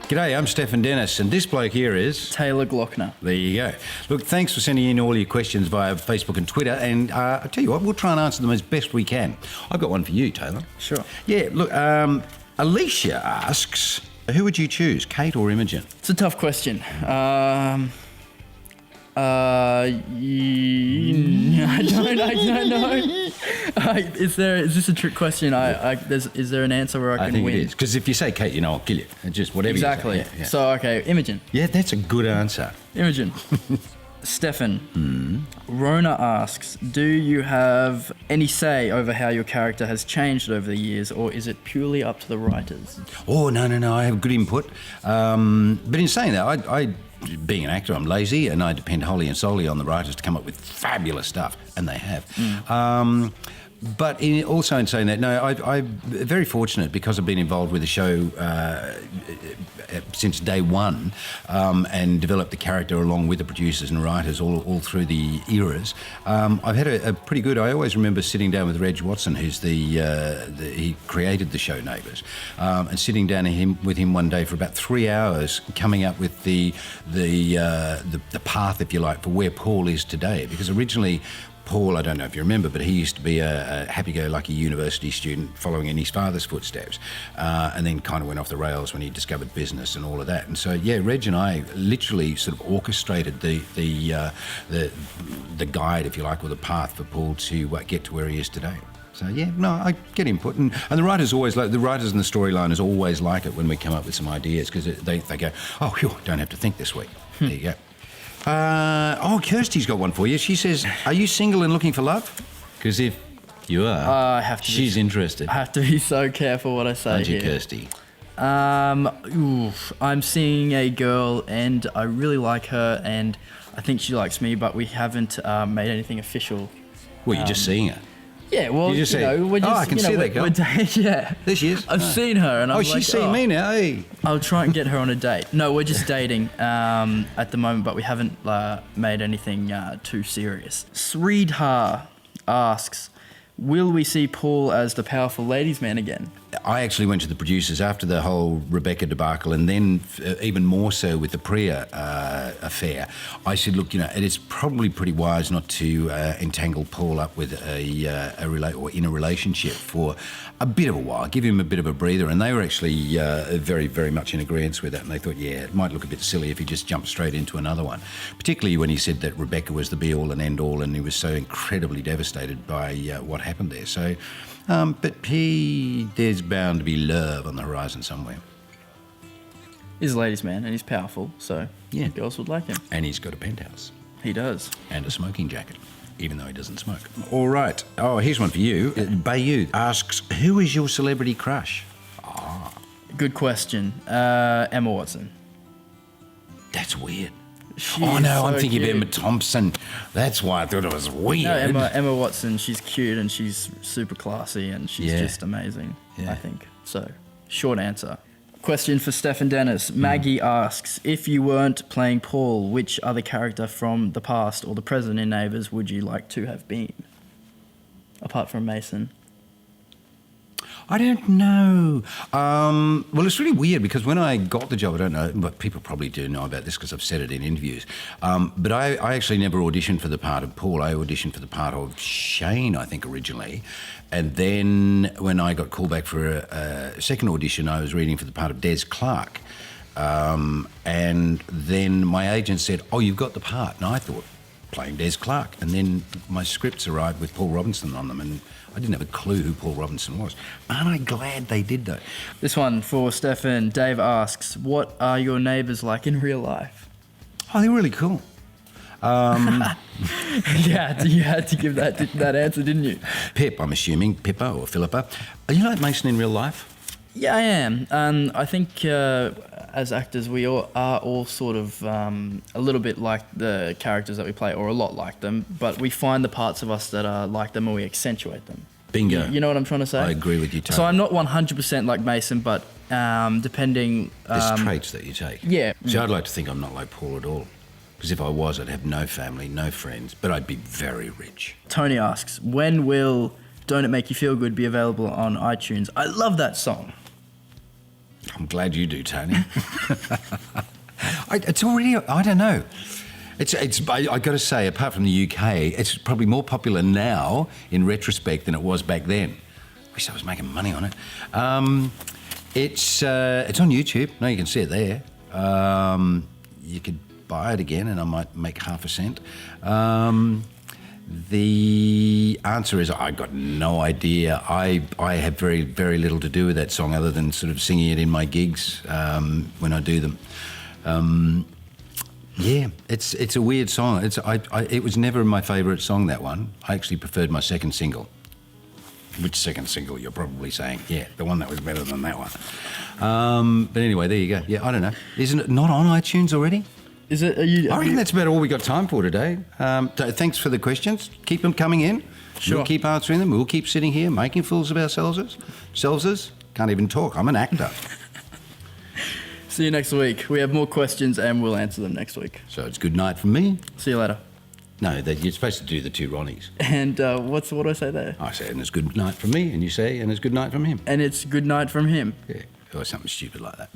G'day, I'm Stefan Dennis, and this bloke here is... Taylor Glockner. There you go. Look, thanks for sending in all your questions via Facebook and Twitter, and I'll tell you what, we'll try and answer them as best we can. I've got one for you, Taylor. Sure. Yeah, look, Alicia asks, who would you choose, Kate or Imogen? It's a tough question. I don't know. Is this a trick question? Is there an answer where I can think win? it is, because if you say Kate, I'll kill you. It's just whatever Exactly. you say. Yeah. So, okay, Imogen. Yeah, that's a good answer. Imogen. Stefan. Rona asks, do you have any say over how your character has changed over the years, or is it purely up to the writers? Oh, no, I have good input. But in saying that, I being an actor, I'm lazy, and I depend wholly and solely on the writers to come up with fabulous stuff, and they have. But also in saying that, no, I'm very fortunate because I've been involved with the show since day one and developed the character along with the producers and writers all through the eras. I've had a pretty good... I always remember sitting down with Reg Watson, who's he created the show Neighbours, and sitting down with him one day for about 3 hours, coming up with the path, if you like, for where Paul is today. Because originally, Paul, I don't know if you remember, but he used to be a happy-go-lucky university student following in his father's footsteps, and then kind of went off the rails when he discovered business and all of that. And so, yeah, Reg and I literally sort of orchestrated the guide, if you like, or the path for Paul to get to where he is today. So, yeah, no, I get input. And the writers always like... The writers and the storylines always like it when we come up with some ideas, because they go, oh, phew, don't have to think this week. There you go. Kirsty's got one for you. She says, are you single and looking for love? Because if you are, she's interested. I have to be so careful what I say. Aren't you, here. Kirsty? I'm seeing a girl and I really like her and I think she likes me, but we haven't made anything official. Well, you're just seeing her. Yeah, well, you just say, we're just, I can see that girl. Yeah. There she is. I've seen her and I'm like, she's seen me now, hey. I'll try and get her on a date. No, we're just dating at the moment, but we haven't made anything too serious. Sridhar asks, will we see Paul as the powerful ladies' man again? I actually went to the producers after the whole Rebecca debacle, and then even more so with the Priya affair. I said, look, it's probably pretty wise not to entangle Paul up with or in a relationship for a bit of a while. Give him a bit of a breather. And they were actually very, very much in agreement with that. And they thought, yeah, it might look a bit silly if he just jumped straight into another one. Particularly when he said that Rebecca was the be-all and end-all, and he was so incredibly devastated by what happened there. So... but there's bound to be love on the horizon somewhere. He's a ladies' man and he's powerful, so yeah, girls would like him. And he's got a penthouse. He does. And a smoking jacket, even though he doesn't smoke. All right. Oh, here's one for you. Bayou asks, who is your celebrity crush? Good question. Emma Watson. That's weird. I'm thinking cute. of Emma Thompson. That's why I thought it was weird. No, Emma Watson, she's cute and she's super classy and she's just amazing, I think. So, short answer. Question for Stefan Dennis. Maggie asks, if you weren't playing Paul, which other character from the past or the present in Neighbours would you like to have been? Apart from Mason. I don't know. Well, it's really weird because when I got the job, I don't know, but people probably do know about this because I've said it in interviews, but I actually never auditioned for the part of Paul. I auditioned for the part of Shane, I think, originally. And then when I got called back for a second audition, I was reading for the part of Des Clark. And then my agent said, oh, you've got the part. And I thought, playing Des Clark. And then my scripts arrived with Paul Robinson on them, and I didn't have a clue who Paul Robinson was. Aren't I glad they did, though? This one for Stefan. Dave asks, what are your neighbours like in real life? Oh, they're really cool. Yeah, you had to give that answer, didn't you? Pip, I'm assuming, Pippa or Philippa. Are you like Mason in real life? Yeah, I am. I think as actors, we all are all sort of a little bit like the characters that we play, or a lot like them, but we find the parts of us that are like them and we accentuate them. Bingo. You know what I'm trying to say? I agree with you totally. So I'm not 100% like Mason, but depending... There's traits that you take. Yeah. So I'd like to think I'm not like Paul at all. Because if I was, I'd have no family, no friends, but I'd be very rich. Tony asks, when will Don't It Make You Feel Good be available on iTunes? I love that song. I'm glad you do, Tony. It's already, I don't know. I got to say, apart from the UK, it's probably more popular now in retrospect than it was back then. Wish I was making money on it. It's on YouTube. No, you can see it there. You could buy it again and I might make half a cent. The answer is I got no idea. I have very, very little to do with that song other than sort of singing it in my gigs when I do them. Yeah, it's a weird song. It was never my favourite song, that one. I actually preferred my second single. Which second single, you're probably saying? Yeah, the one that was better than that one. But anyway, there you go. Yeah, I don't know. Isn't it not on iTunes already? Is it? I reckon that's about all we got time for today. So thanks for the questions. Keep them coming in. Sure. We'll keep answering them. We'll keep sitting here making fools of ourselves. Can't even talk. I'm an actor. See you next week. We have more questions and we'll answer them next week. So it's good night from me. See you later. No, you're supposed to do the two Ronnies. And what do I say there? I say, and it's good night from me, and you say, and it's good night from him. And it's good night from him. Yeah, or something stupid like that.